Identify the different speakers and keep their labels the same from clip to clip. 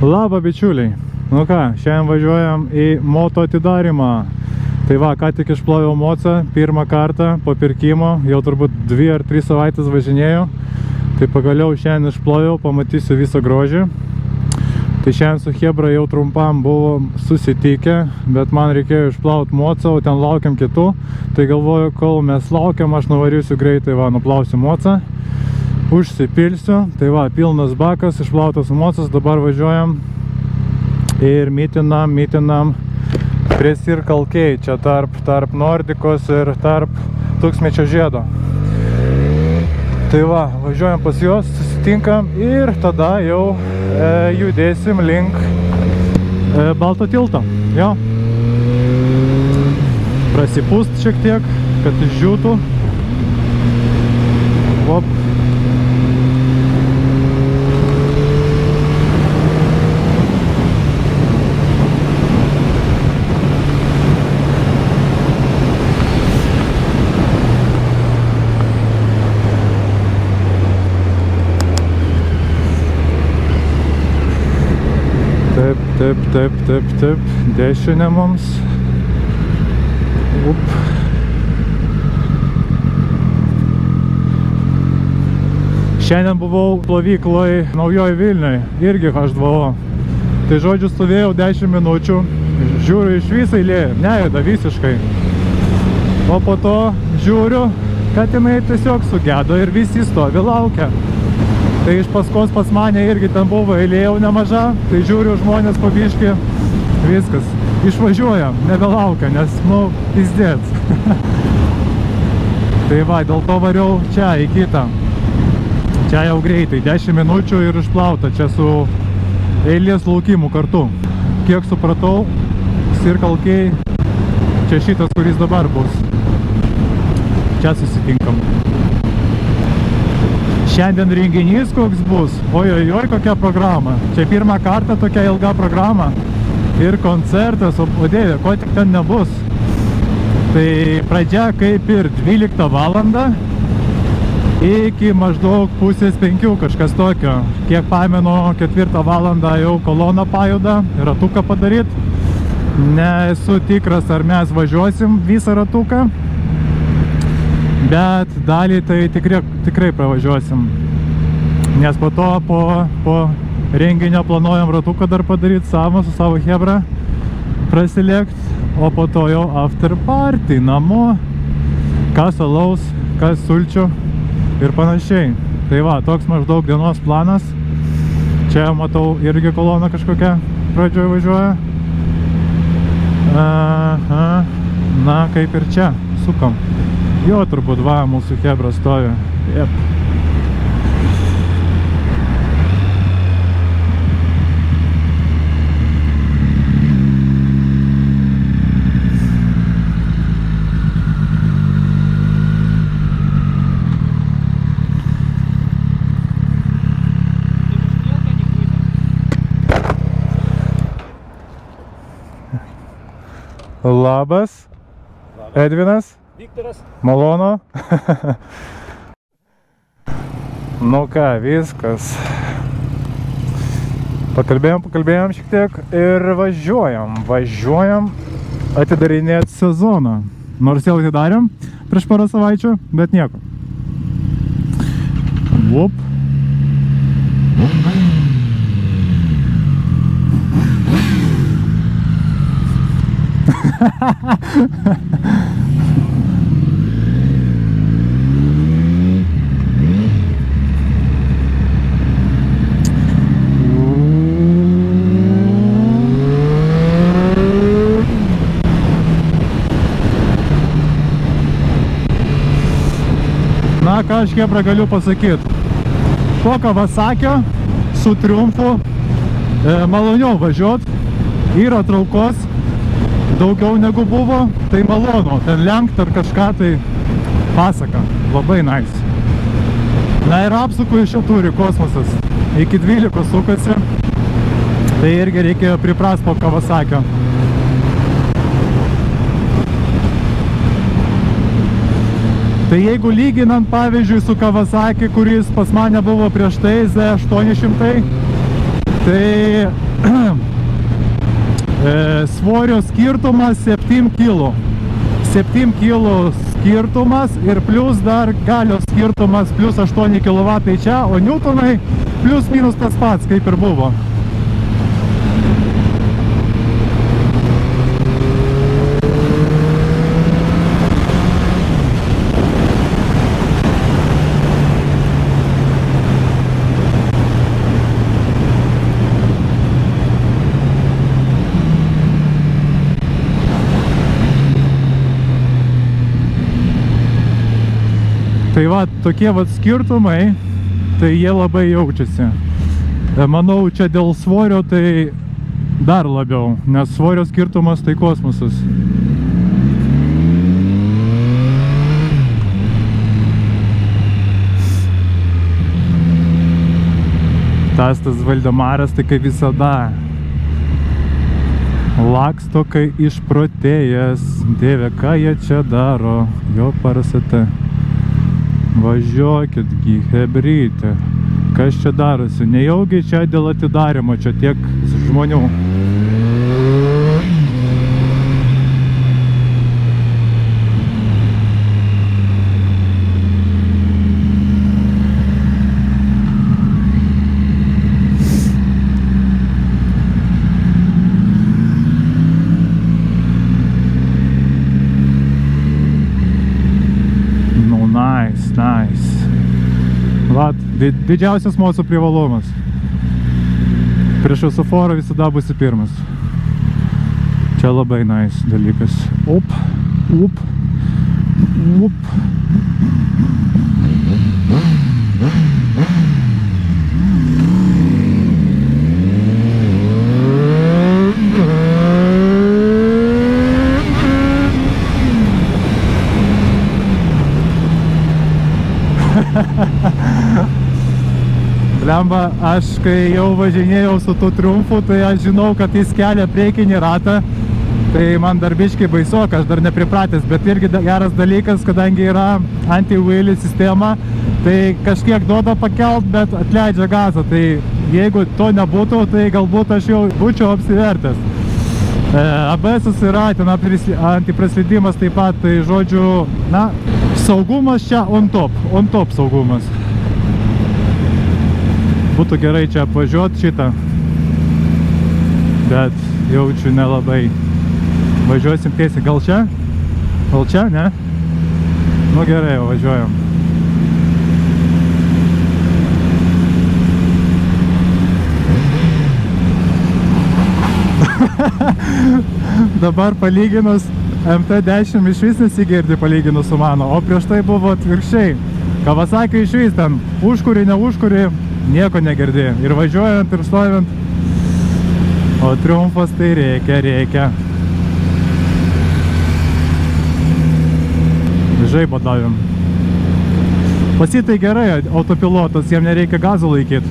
Speaker 1: Labą bičiuliai. Nu ką, šiandien važiuojam į moto atidarimą. Tai va, ką tik išploviau mocą, pirmą kartą po pirkimo, jau turbūt 2 ar 3 savaitės važinėjau. Tai pagaliau šiandien išploviau, pamatysiu visą grožį. Tai šiandien su Hebra jau trumpam buvom susitikę, bet man reikėjo išplauti mocą, o ten laukiam kitų. Tai galvoju, kol mes laukiam, aš nuvarysiu greitai, va, nuplausiu mocą. Užsipilsiu, tai va, pilnas bakas, išplautas mocas, dabar važiuojam ir mitinam prie Circle K, čia tarp Nordikos ir tarp Tūkstantmečio žiedo. Tai va, važiuojam pas juos, susitinkam ir tada jau judėsim link Balto tilto. Jo. Prasipūst šiek tiek, kad išdžiūtų. Op. Taip, dešinė mums. Up. Šiandien buvau plovykloj Naujoj Vilnioj, irgi H2O. Tai žodžiu stovėjau 10 minučių, žiūriu iš visą eilė, nejuda visiškai. O po to žiūriu, kad jinai tiesiog sugedo ir visi stovi laukia. Tai iš paskos pas mane irgi ten buvo eilė jau nemaža, tai žiūriu žmonės po biškį, viskas, išvažiuojam, nebelaukia, nes, pizdėt. Tai va, dėl to variau čia į kitą. Čia jau greitai, 10 minučių ir išplauta, čia su eilės laukimu kartu. Kiek supratau, Circle K, čia šitas, kuris dabar bus. Čia susitinkam. Šiandien renginys koks bus, ojojoj, kokia programa. Čia pirmą kartą tokia ilga programa. Ir koncertas, o Dieve, ko tik ten nebus. Tai pradžia kaip ir 12 valandą iki maždaug 4:30 kažkas tokio. Kiek pamenu, 4 valandą jau kolona pajuda, ratuką padaryt. Nesu tikras, ar mes važiuosim visą ratuką. Bet dalį tai tikrai pravažiuosim. Nes po to, po renginio planuojam ratuką dar padaryti su savo Hebra, prasilėkt, o po to jau after party namo, kas alaus, kas sulčių ir panašiai. Tai va, toks maždaug dienos planas. Čia matau irgi kolona kažkokia pradžioje važiuoja. Na, kaip ir čia, sukam. Jo, turbūt va, mūsų Hebra stovi. Jep. Labas. Edvinas.
Speaker 2: Viktoras.
Speaker 1: Malonu. Nu ką, viskas. Pakalbėjom šiek tiek ir važiuojam atidarinėti sezoną. Nors jau atidarėm prieš porą savaičių, bet nieko. Vup. Na, ką aš Hebra galiu pasakyti. Po Kawasakio su Triumfu maloniau važiuot, yra traukos daugiau negu buvo, tai malonu, ten lenkt ar kažką, tai pasaka, labai nice. Na ir apsukų iš čia turi kosmosas, iki 12 sukasi, tai irgi reikėjo priprast po Kawasakio. Tai jeigu lyginant pavyzdžiui su Kawasaki, kuris pas mane buvo prieš tai Z800, Tai svorio skirtumas 7 kg. 7 kg skirtumas ir plus dar galios skirtumas plus 8 kW čia, o niutonai plus minus tas pats, kaip ir buvo. Tai va, tokie va skirtumai, tai jie labai jaučiasi. Manau, čia dėl svorio tai dar labiau, nes svorio skirtumas tai kosmosas. Tas Valdemaras tai kaip visada laksto, kai išprotėjęs. Dieve, ką jie čia daro, jo parasate. Važiuokit, hebrytė. Kas čia darosi? Nejaugi čia dėl atidarimo, čia tiek žmonių. Nice. Vat, didžiausias mūsų privalumas. Prieš šviesoforą visada būsi pirmas. Čia labai nice dalykas. Up. Blemba, aš kai jau važinėjau su tuo Triumfu, tai aš žinau, kad jis kelia priekinį ratą. Tai man dar biškai baisoka, aš dar nepripratęs, bet irgi geras dalykas, kadangi yra anti-wheelie sistema, tai kažkiek duoda pakelt, bet atleidžia gazą. Tai jeigu to nebūtų, tai galbūt aš jau būčiau apsivertęs. ABS yra, ten antipraslydimas taip pat, tai žodžiu, na, saugumas čia on top saugumas. Būtų gerai čia apvažiuoti šitą, bet jaučiu nelabai. Važiuosim tiesiai, gal čia? Gal čia, ne? Nu gerai, važiuojam. Dabar palyginus MT10 iš vis nesigirdi palyginus su mano, o prieš tai buvo atvirkščiai. Kawasaki iš vis ten užkuri, neužkuri, nieko negirdi. Ir važiuojant, ir stovint. O Triumfas tai reikia. Žaibo davėm. Pasitai gerai, autopilotas, jam nereikia gazų laikyti.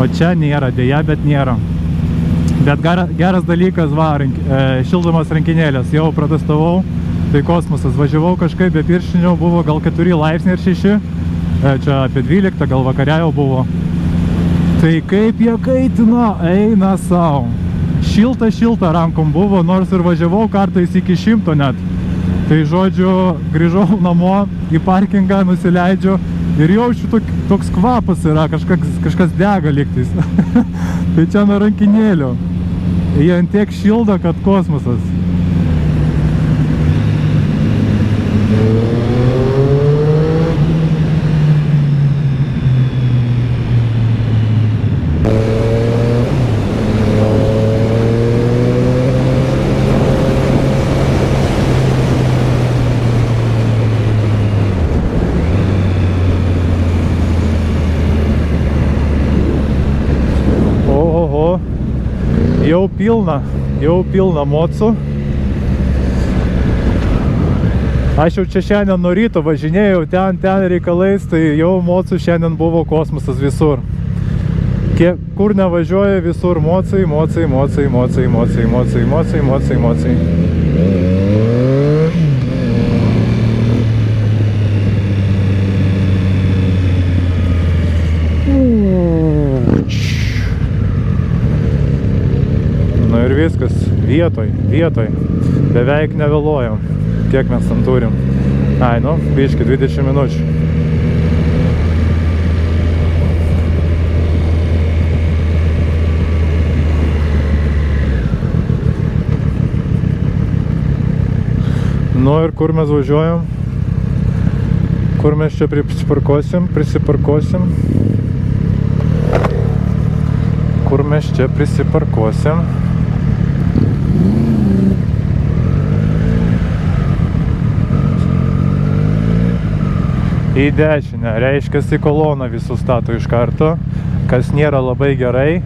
Speaker 1: O čia nėra, dėja, bet nėra. Bet geras dalykas, va, šildomas rankinėlės, jau protestavau, tai kosmosas, važiavau kažkaip be pirštinių, buvo gal 4 laipsniai ir 6, čia apie 12, gal vakare jau buvo. Tai kaip jie kaitina, eina savo. Šilta rankom buvo, nors ir važiavau kartais iki 100 net. Tai žodžiu, grįžau namo, į parkingą nusileidžiu ir jaučiu toks kvapas yra, kažkas dega lygtais. Tai čia nuo rankinėlių. Jie ant tiek šildo, kad kosmosas. Jau pilna mocų. Aš jau čia šiandien nuo ryto važinėjau ten reikalais, tai jau mocų šiandien buvo kosmosas visur. Kur nevažiuoja, visur mocai. viskas vietoj. Beveik nevėluojam. Kiek mes tam turim? Ai, nu, biški, 20 minučių. Nu ir kur mes važiuojam? Kur mes čia prisiparkuosim? Kur mes čia prisiparkuosim? Į dešinę, reiškia, į koloną visus stato iš karto, kas nėra labai gerai,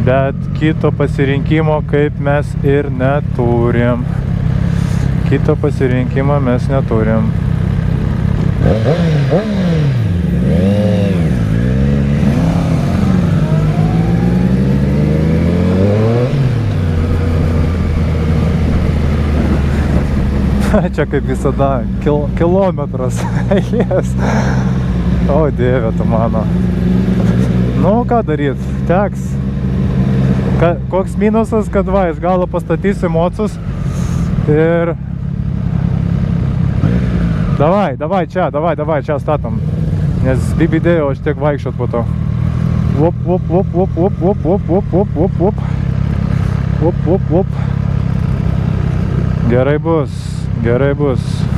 Speaker 1: bet kito pasirinkimo kaip mes ir neturim. Kito pasirinkimo mes neturim. Čia kaip visada kilometras eilės. O dieve tu mano. Nu ką daryt, teks. Koks minusas, kad va, iš galo pastatysiu mocus ir davai čia statom, nes bibidėjau aš tiek vaikščiot po to. Gerai bus.